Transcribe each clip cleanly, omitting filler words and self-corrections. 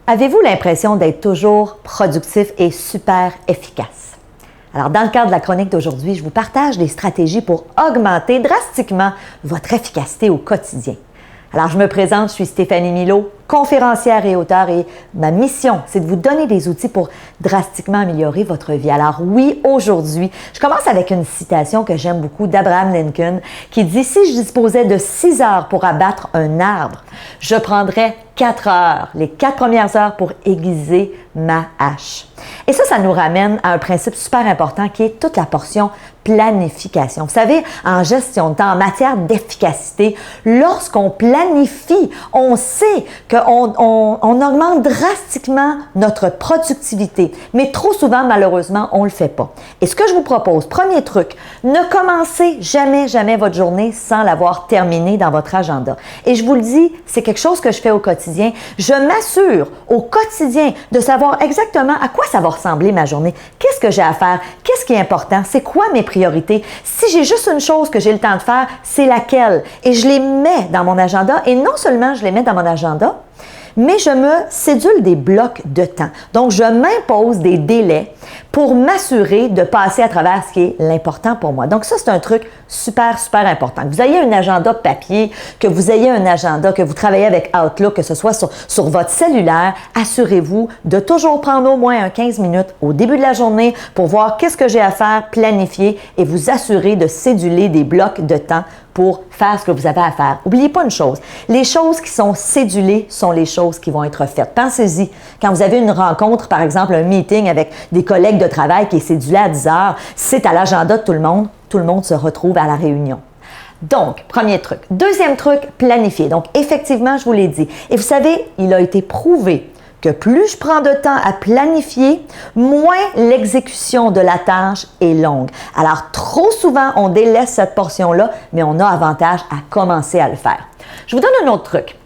Avez-vous l'impression d'être toujours productif et super efficace? Alors, dans le cadre de la chronique d'aujourd'hui, je vous partage des stratégies pour augmenter drastiquement votre efficacité au quotidien. Alors, je me présente, je suis Stéphanie Milaud, conférencière et auteure, et ma mission, c'est de vous donner des outils pour drastiquement améliorer votre vie. Alors oui, aujourd'hui, je commence avec une citation que j'aime beaucoup d'Abraham Lincoln qui dit « Si je disposais de 6 heures pour abattre un arbre, je prendrais 4 heures, les 4 premières heures pour aiguiser ma hache. » Et ça nous ramène à un principe super important qui est toute la portion planification. Vous savez, en gestion de temps, en matière d'efficacité, lorsqu'on planifie, on sait qu'on augmente drastiquement notre productivité. Mais trop souvent, malheureusement, on ne le fait pas. Et ce que je vous propose, premier truc, ne commencez jamais votre journée sans l'avoir terminée dans votre agenda. Et je vous le dis, c'est quelque chose que je fais au quotidien. Je m'assure au quotidien de savoir exactement à quoi ça va ressembler ma journée. Qu'est-ce que j'ai à faire? Qu'est-ce qui est important? C'est quoi mes priorités? Si j'ai juste une chose que j'ai le temps de faire, c'est laquelle? Et je les mets dans mon agenda. Et non seulement je les mets dans mon agenda, mais je me cédule des blocs de temps. Donc, je m'impose des délais pour m'assurer de passer à travers ce qui est l'important pour moi. Donc, ça, c'est un truc super important. Que vous ayez un agenda papier, que vous ayez un agenda, que vous travaillez avec Outlook, que ce soit sur votre cellulaire, assurez-vous de toujours prendre au moins 15 minutes au début de la journée pour voir qu'est-ce que j'ai à faire, planifier et vous assurer de céduler des blocs de temps pour faire ce que vous avez à faire. N'oubliez pas une chose, les choses qui sont cédulées sont les choses qui vont être faites. Pensez-y, quand vous avez une rencontre, par exemple un meeting avec des collègues de travail qui est cédulé à 10 heures, c'est à l'agenda de tout le monde se retrouve à la réunion. Donc, premier truc. Deuxième truc, planifier. Donc, effectivement, je vous l'ai dit. Et vous savez, il a été prouvé que plus je prends de temps à planifier, moins l'exécution de la tâche est longue. Alors, trop souvent, on délaisse cette portion-là, mais on a avantage à commencer à le faire. Je vous donne un autre truc.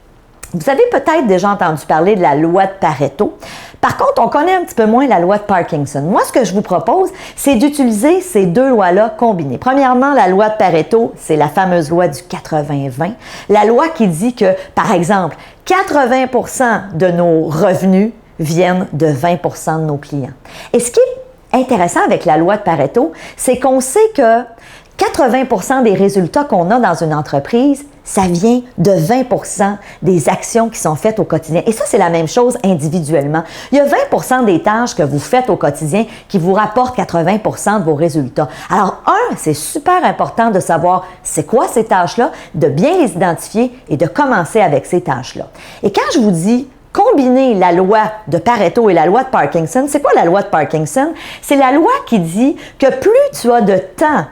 Vous avez peut-être déjà entendu parler de la loi de Pareto. Par contre, on connaît un petit peu moins la loi de Parkinson. Moi, ce que je vous propose, c'est d'utiliser ces deux lois-là combinées. Premièrement, la loi de Pareto, c'est la fameuse loi du 80-20. La loi qui dit que, par exemple, 80% de nos revenus viennent de 20% de nos clients. Et ce qui est intéressant avec la loi de Pareto, c'est qu'on sait que 80% des résultats qu'on a dans une entreprise, ça vient de 20% des actions qui sont faites au quotidien. Et ça, c'est la même chose individuellement. Il y a 20% des tâches que vous faites au quotidien qui vous rapportent 80% de vos résultats. Alors, c'est super important de savoir c'est quoi ces tâches-là, de bien les identifier et de commencer avec ces tâches-là. Et quand je vous dis combiner la loi de Pareto et la loi de Parkinson, c'est quoi la loi de Parkinson? C'est la loi qui dit que plus tu as de temps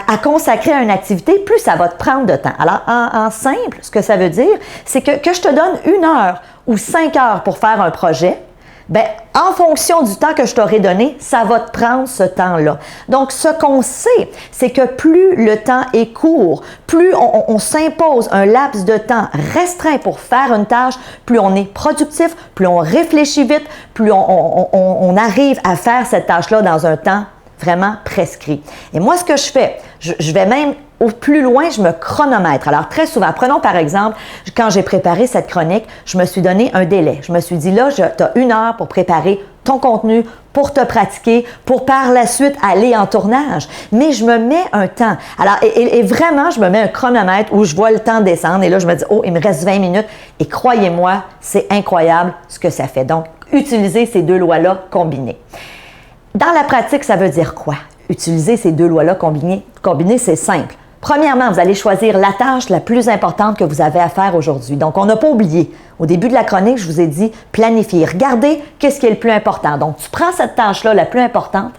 à consacrer à une activité, plus ça va te prendre de temps. Alors, en simple, ce que ça veut dire, c'est que je te donne 1 heure ou 5 heures pour faire un projet, bien, en fonction du temps que je t'aurai donné, ça va te prendre ce temps-là. Donc, ce qu'on sait, c'est que plus le temps est court, plus on s'impose un laps de temps restreint pour faire une tâche, plus on est productif, plus on réfléchit vite, plus on arrive à faire cette tâche-là dans un temps vraiment prescrit. Et moi, ce que je fais, je vais même au plus loin, je me chronomètre. Alors, très souvent, prenons par exemple, quand j'ai préparé cette chronique, je me suis donné un délai. Je me suis dit, là, tu as 1 heure pour préparer ton contenu, pour te pratiquer, pour par la suite aller en tournage. Mais je me mets un temps. Alors, et vraiment, je me mets un chronomètre où je vois le temps descendre. Et là, je me dis, oh, il me reste 20 minutes. Et croyez-moi, c'est incroyable ce que ça fait. Donc, utilisez ces deux lois-là combinées. Dans la pratique, ça veut dire quoi? Utiliser ces deux lois-là combinées, c'est simple. Premièrement, vous allez choisir la tâche la plus importante que vous avez à faire aujourd'hui. Donc, on n'a pas oublié. Au début de la chronique, je vous ai dit planifier. Regardez qu'est-ce qui est le plus important. Donc, tu prends cette tâche-là, la plus importante,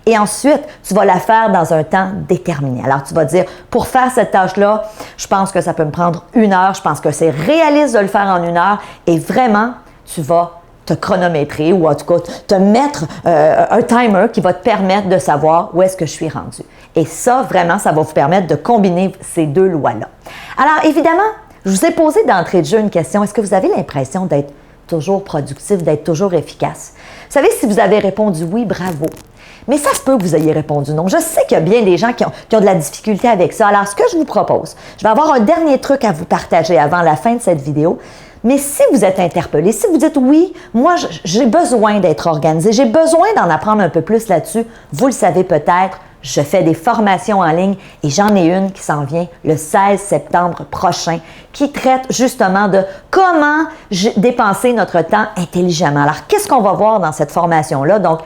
et ensuite, tu vas la faire dans un temps déterminé. Alors, tu vas dire, pour faire cette tâche-là, je pense que ça peut me prendre 1 heure. Je pense que c'est réaliste de le faire en 1 heure. Et vraiment, tu vas te chronométrer ou en tout cas te mettre un timer qui va te permettre de savoir où est-ce que je suis rendu. Et ça, vraiment, ça va vous permettre de combiner ces deux lois-là. Alors, évidemment, je vous ai posé d'entrée de jeu une question. Est-ce que vous avez l'impression d'être toujours productif, d'être toujours efficace? Vous savez, si vous avez répondu oui, bravo. Mais ça se peut que vous ayez répondu non. Je sais qu'il y a bien des gens qui ont de la difficulté avec ça. Alors, ce que je vous propose, je vais avoir un dernier truc à vous partager avant la fin de cette vidéo. Mais si vous êtes interpellé, si vous dites oui, moi j'ai besoin d'être organisé, j'ai besoin d'en apprendre un peu plus là-dessus, vous le savez peut-être, je fais des formations en ligne et j'en ai une qui s'en vient le 16 septembre prochain qui traite justement de comment dépenser notre temps intelligemment. Alors, qu'est-ce qu'on va voir dans cette formation-là? Donc,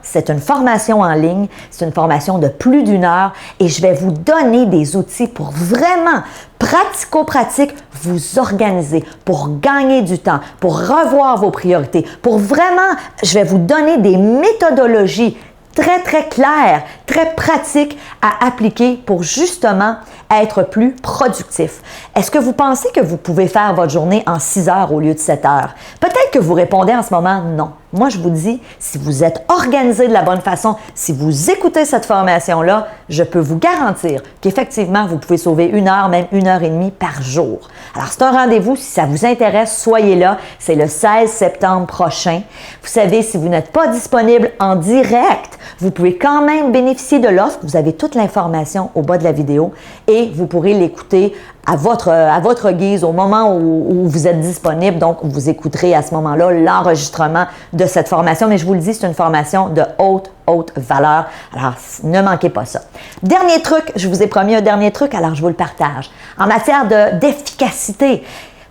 c'est une formation en ligne, c'est une formation de plus d'1 heure et je vais vous donner des outils pour vraiment, pratico-pratique, vous organiser, pour gagner du temps, pour revoir vos priorités, pour vraiment, je vais vous donner des méthodologies très, très claires, très pratiques à appliquer pour justement être plus productif. Est-ce que vous pensez que vous pouvez faire votre journée en 6 heures au lieu de 7 heures? Peut-être que vous répondez en ce moment non. Moi, je vous dis, si vous êtes organisé de la bonne façon, si vous écoutez cette formation-là, je peux vous garantir qu'effectivement, vous pouvez sauver 1 heure, même 1 heure et demie par jour. Alors, c'est un rendez-vous. Si ça vous intéresse, soyez là. C'est le 16 septembre prochain. Vous savez, si vous n'êtes pas disponible en direct, vous pouvez quand même bénéficier de l'offre. Vous avez toute l'information au bas de la vidéo et vous pourrez l'écouter à votre guise au moment où vous êtes disponible. Donc, vous écouterez à ce moment-là l'enregistrement de cette formation. Mais je vous le dis, c'est une formation de haute valeur. Alors, ne manquez pas ça. Dernier truc, je vous ai promis un dernier truc, alors je vous le partage. En matière d'efficacité,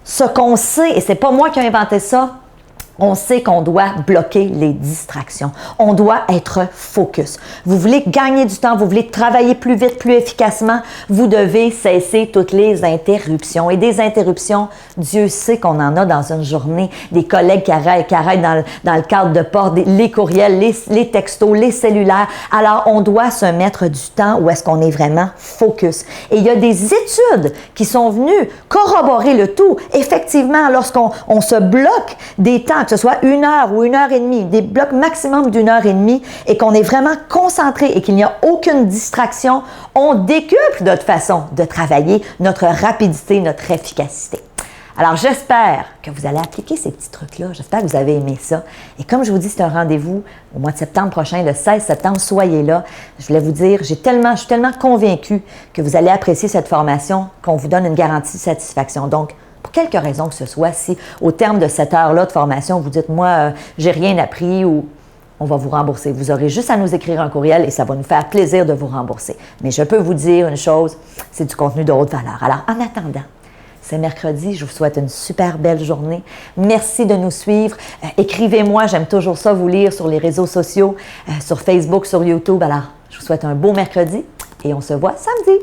ce qu'on sait, et c'est pas moi qui ai inventé ça, on sait qu'on doit bloquer les distractions. On doit être focus. Vous voulez gagner du temps, vous voulez travailler plus vite, plus efficacement, vous devez cesser toutes les interruptions. Et des interruptions, Dieu sait qu'on en a dans une journée. Des collègues qui arrêtent dans le cadre de porte, les courriels, les textos, les cellulaires. Alors, on doit se mettre du temps où est-ce qu'on est vraiment focus. Et il y a des études qui sont venues corroborer le tout. Effectivement, lorsqu'on se bloque des temps, que ce soit 1 heure ou 1 heure et demie, des blocs maximum d'1 heure et demie et qu'on est vraiment concentré et qu'il n'y a aucune distraction, on décuple notre façon de travailler, notre rapidité, notre efficacité. Alors, j'espère que vous allez appliquer ces petits trucs-là. J'espère que vous avez aimé ça. Et comme je vous dis, c'est un rendez-vous au mois de septembre prochain, le 16 septembre. Soyez là. Je voulais vous dire, je suis tellement convaincue que vous allez apprécier cette formation qu'on vous donne une garantie de satisfaction. Donc, pour quelque raison que ce soit, si au terme de cette heure-là de formation, vous dites « Moi, j'ai rien appris » ou on va vous rembourser. Vous aurez juste à nous écrire un courriel et ça va nous faire plaisir de vous rembourser. Mais je peux vous dire une chose, c'est du contenu de haute valeur. Alors, en attendant, c'est mercredi, je vous souhaite une super belle journée. Merci de nous suivre. Écrivez-moi, j'aime toujours ça, vous lire sur les réseaux sociaux, sur Facebook, sur YouTube. Alors, je vous souhaite un beau mercredi et on se voit samedi.